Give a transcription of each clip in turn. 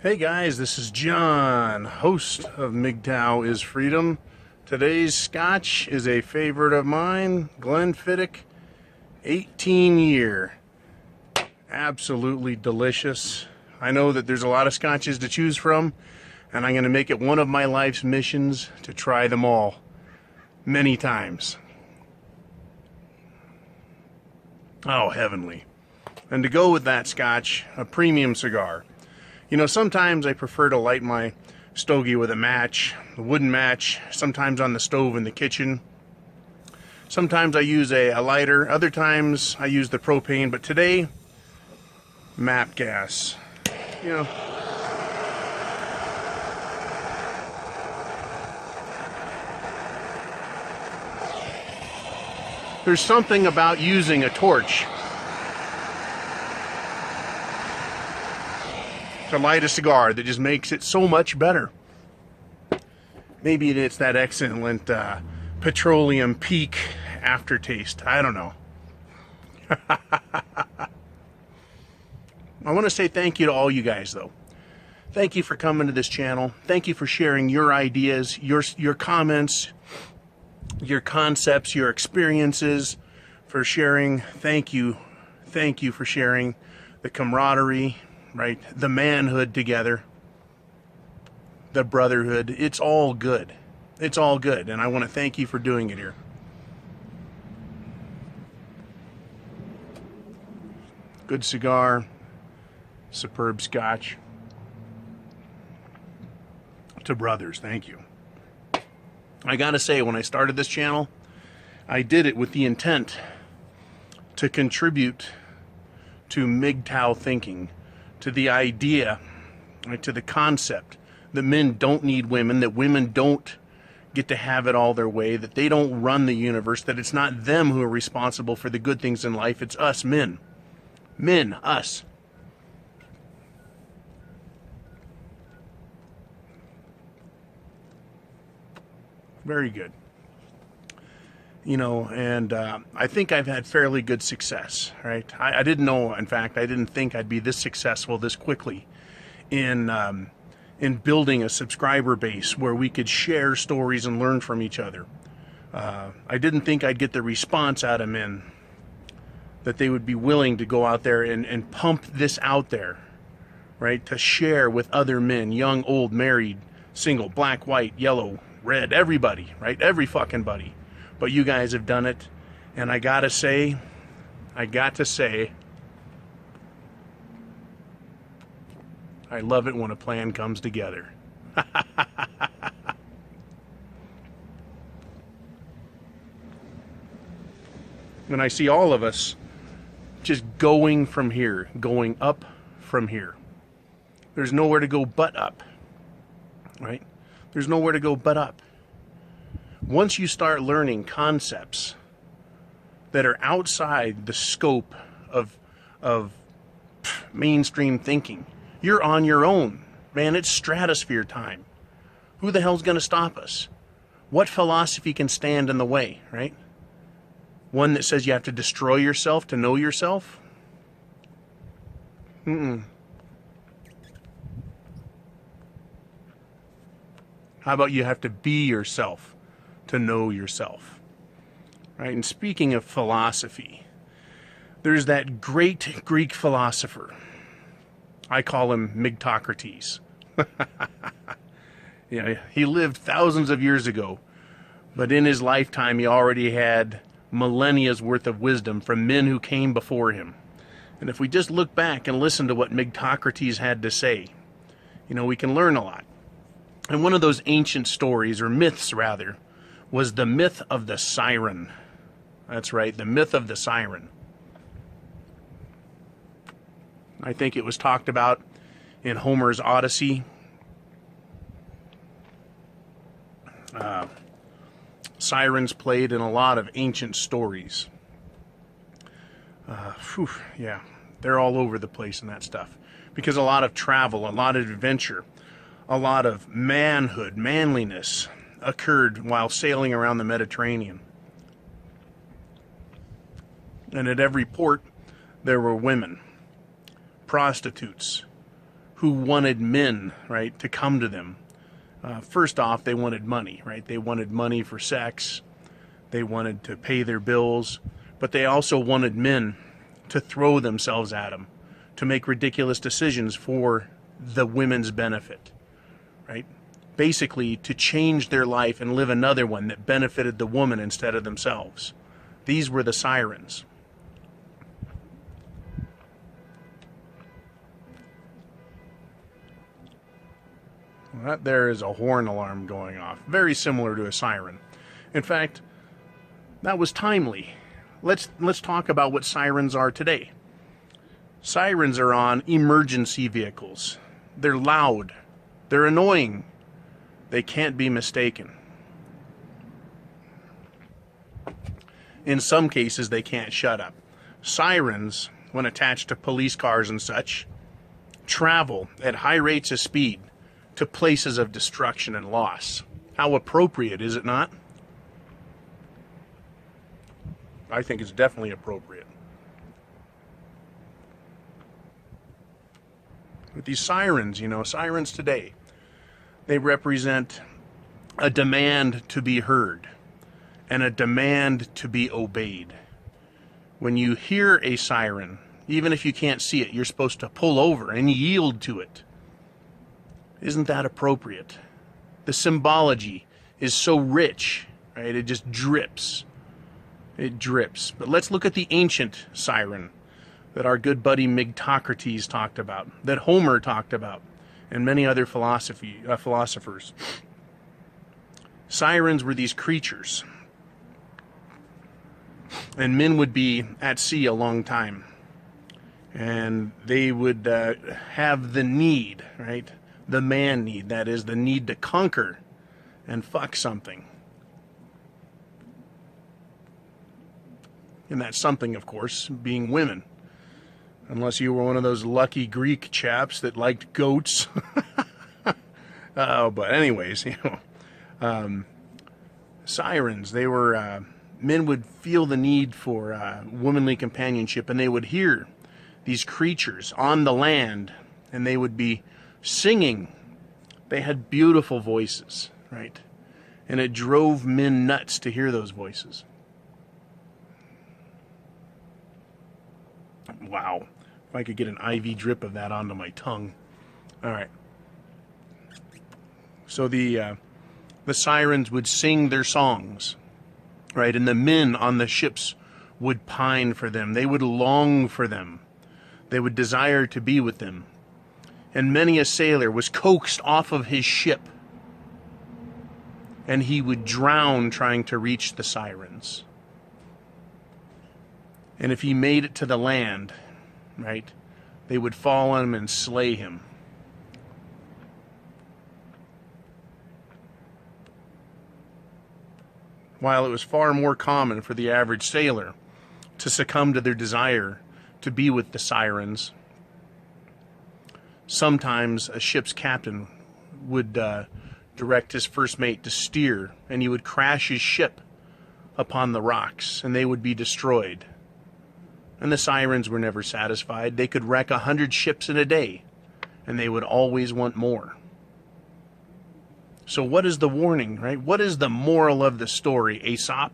Hey guys, this is John, host of Mgtow is Freedom. Today's scotch is a favorite of mine, Glenfiddich 18 year. Absolutely delicious. I know that there's a lot of scotches to choose from, and I'm going to make it one of my life's missions to try them all many times. Oh, heavenly. And to go with that scotch, a premium cigar. You know, sometimes I prefer to light my stogie with a match, a wooden match, sometimes on the stove in the kitchen. Sometimes I use a lighter, other times I use the propane, but today, MAP gas. You know, there's something about using a torch to light a cigar that just makes it so much better. Maybe it's that excellent petroleum peak aftertaste. I don't know. I want to say thank you to all you guys, though. Thank you for coming to this channel. Thank you for sharing your ideas, your comments, your concepts, your experiences, for sharing. Thank you for sharing the camaraderie, right? The manhood together, the brotherhood. It's all good. It's all good, and I want to thank you for doing it here. Good cigar, superb scotch. To brothers, thank you. I gotta say, when I started this channel, I did it with the intent to contribute to Mgtow thinking, to the idea, right, to the concept that men don't need women, that women don't get to have it all their way, that they don't run the universe, that it's not them who are responsible for the good things in life, it's us men. Men, us. Very good. You know, and I think I've had fairly good success, right? I didn't know, in fact, I didn't think I'd be this successful this quickly in building a subscriber base where we could share stories and learn from each other. I didn't think I'd get the response out of men, that they would be willing to go out there and pump this out there, right? To share with other men, young, old, married, single, black, white, yellow, red, everybody, right? Every fucking buddy. But you guys have done it, and I got to say, I love it when a plan comes together. And I see all of us just going from here, going up from here. There's nowhere to go but up, right? There's nowhere to go but up. Once you start learning concepts that are outside the scope of mainstream thinking, you're on your own. Man, it's stratosphere time. Who the hell's going to stop us? What philosophy can stand in the way, right? One that says you have to destroy yourself to know yourself? How about you have to be yourself to know yourself? Right? And speaking of philosophy, there's that great Greek philosopher. I call him Mgtocrates. Yeah, he lived thousands of years ago, but in his lifetime he already had millennia's worth of wisdom from men who came before him. And if we just look back and listen to what Mgtocrates had to say, you know, we can learn a lot. And one of those ancient stories, or myths rather, was the myth of the siren. That's right, the myth of the siren. I think it was talked about in Homer's Odyssey. Sirens played in a lot of ancient stories. Yeah, they're all over the place in that stuff. Because a lot of travel, a lot of adventure, a lot of manhood, manliness occurred while sailing around the Mediterranean. And at every port, there were women, prostitutes, who wanted men, right, to come to them. First off, they wanted money, right? They wanted money for sex. They wanted to pay their bills. But they also wanted men to throw themselves at them, to make ridiculous decisions for the women's benefit, right? Basically, to change their life and live another one that benefited the woman instead of themselves. These were the Sirens. That there is a horn alarm going off, very similar to a siren. In fact, that was timely. Let's talk about what sirens are today. Sirens are on emergency vehicles. They're loud. They're annoying. They can't be mistaken. In some cases, they can't shut up. Sirens, when attached to police cars and such, travel at high rates of speed to places of destruction and loss. How appropriate, is it not? I think it's definitely appropriate. With these sirens, sirens today, they represent a demand to be heard and a demand to be obeyed. When you hear a siren, even if you can't see it, you're supposed to pull over and yield to it. Isn't that appropriate? The symbology is so rich, right? It just drips. It drips. But let's look at the ancient siren that our good buddy Mgtow talked about, that Homer talked about, and many other philosophers. Sirens were these creatures, and men would be at sea a long time, and they would have the need, right? The man need, that is, the need to conquer and fuck something. And that something, of course, being women. Unless you were one of those lucky Greek chaps that liked goats. But anyways, sirens, they were, men would feel the need for womanly companionship, and they would hear these creatures on the land, and they would be singing. They had beautiful voices, right? And it drove men nuts to hear those voices. Wow. If I could get an IV drip of that onto my tongue. All right. So the sirens would sing their songs, right? And the men on the ships would pine for them. They would long for them. They would desire to be with them. And many a sailor was coaxed off of his ship, and he would drown trying to reach the sirens. And if he made it to the land, right, they would fall on him and slay him. While it was far more common for the average sailor to succumb to their desire to be with the sirens, sometimes a ship's captain would direct his first mate to steer, and he would crash his ship upon the rocks, and they would be destroyed. And the sirens were never satisfied. They could wreck 100 ships in a day, and they would always want more. So what is the warning, right? What is the moral of the story, Aesop?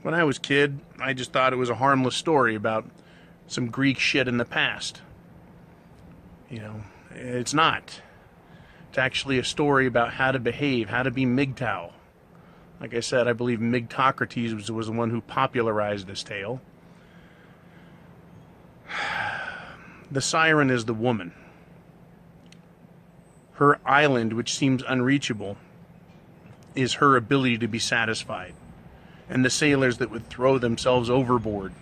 When I was a kid, I just thought it was a harmless story about some Greek shit in the past. It's not. It's actually a story about how to behave, how to be Mgtow. Like I said, I believe Mgtow was the one who popularized this tale. The siren is the woman. Her island, which seems unreachable, is her ability to be satisfied. And the sailors that would throw themselves overboard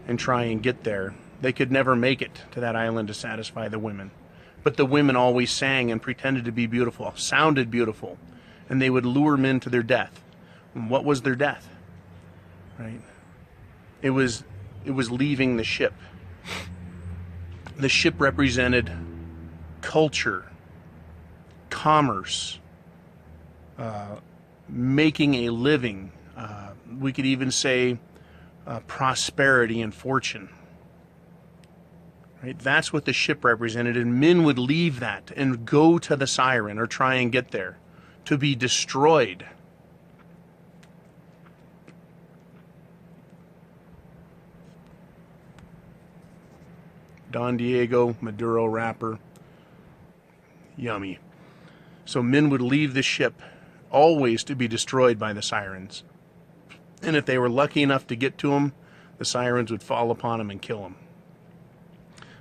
and try and get there, they could never make it to that island to satisfy the women. But the women always sang and pretended to be beautiful, sounded beautiful, and they would lure men to their death. And what was their death? Right? It was leaving the ship. The ship represented culture, commerce, making a living. We could even say prosperity and fortune. Right? That's what the ship represented, and men would leave that and go to the Siren or try and get there to be destroyed. Don Diego, Maduro wrapper. Yummy. So men would leave the ship always to be destroyed by the Sirens. And if they were lucky enough to get to them, the Sirens would fall upon them and kill them.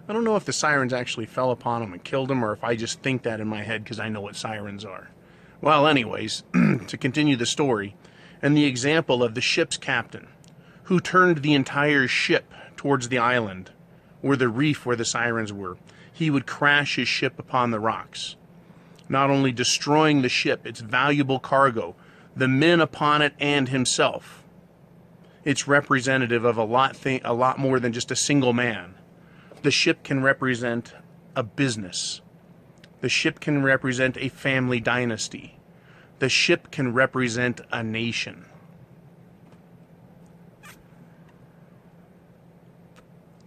I don't know if the Sirens actually fell upon them and killed them, or if I just think that in my head because I know what Sirens are. Well, anyways, to continue the story, and the example of the ship's captain, who turned the entire ship towards the island, or the reef where the Sirens were, he would crash his ship upon the rocks, not only destroying the ship, its valuable cargo, the men upon it, and himself. It's representative of a lot more than just a single man. The ship can represent a business. The ship can represent a family dynasty. The ship can represent a nation.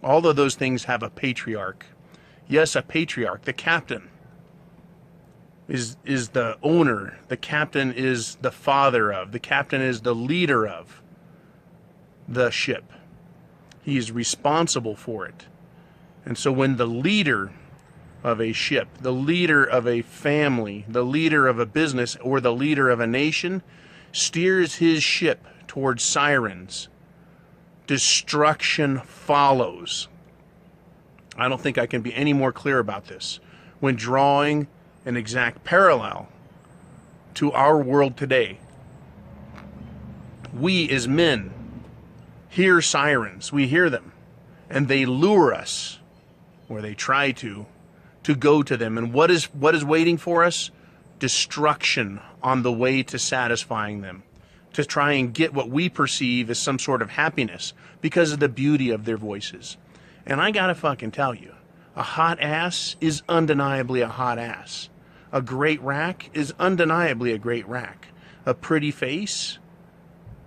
All of those things have a patriarch. Yes, a patriarch. The captain is the owner. The captain is the father of. The captain is the leader of the ship. He is responsible for it. And so when the leader of a ship, the leader of a family, the leader of a business, or the leader of a nation steers his ship towards Sirens, destruction follows. I don't think I can be any more clear about this when drawing an exact parallel to our world today. We as men hear sirens. We hear them, and they lure us, or they try to go to them. And what is waiting for us? Destruction on the way to satisfying them, to try and get what we perceive as some sort of happiness because of the beauty of their voices. And I gotta fucking tell you, a hot ass is undeniably a hot ass. A great rack is undeniably a great rack. A pretty face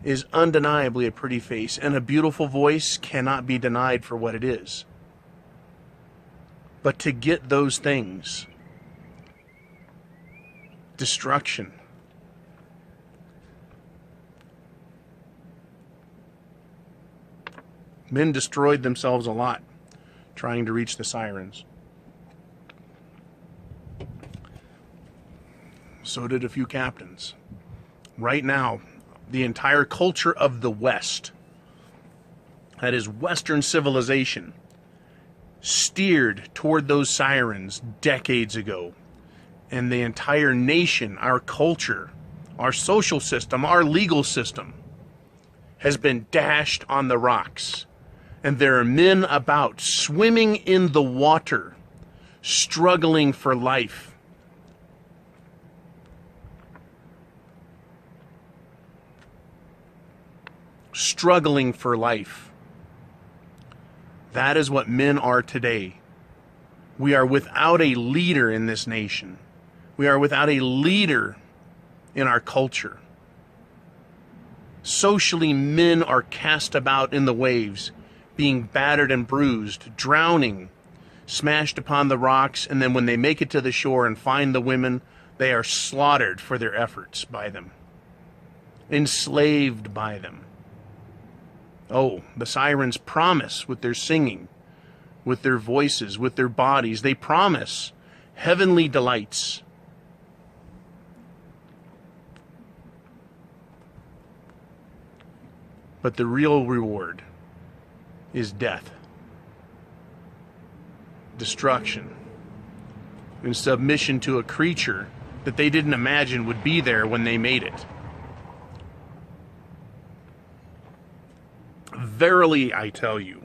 is undeniably a pretty face. And a beautiful voice cannot be denied for what it is. But to get those things, destruction. Men destroyed themselves a lot trying to reach the Sirens. So did a few captains. Right now, the entire culture of the West, that is Western civilization, steered toward those Sirens decades ago. And the entire nation, our culture, our social system, our legal system has been dashed on the rocks. And there are men about swimming in the water, struggling for life. Struggling for life. That is what men are today. We are without a leader in this nation. We are without a leader in our culture. Socially, men are cast about in the waves, being battered and bruised, drowning, smashed upon the rocks, and then when they make it to the shore and find the women, they are slaughtered for their efforts by them, enslaved by them. Oh, the Sirens promise with their singing, with their voices, with their bodies, they promise heavenly delights. But the real reward is death, destruction, and submission to a creature that they didn't imagine would be there when they made it. Verily, I tell you,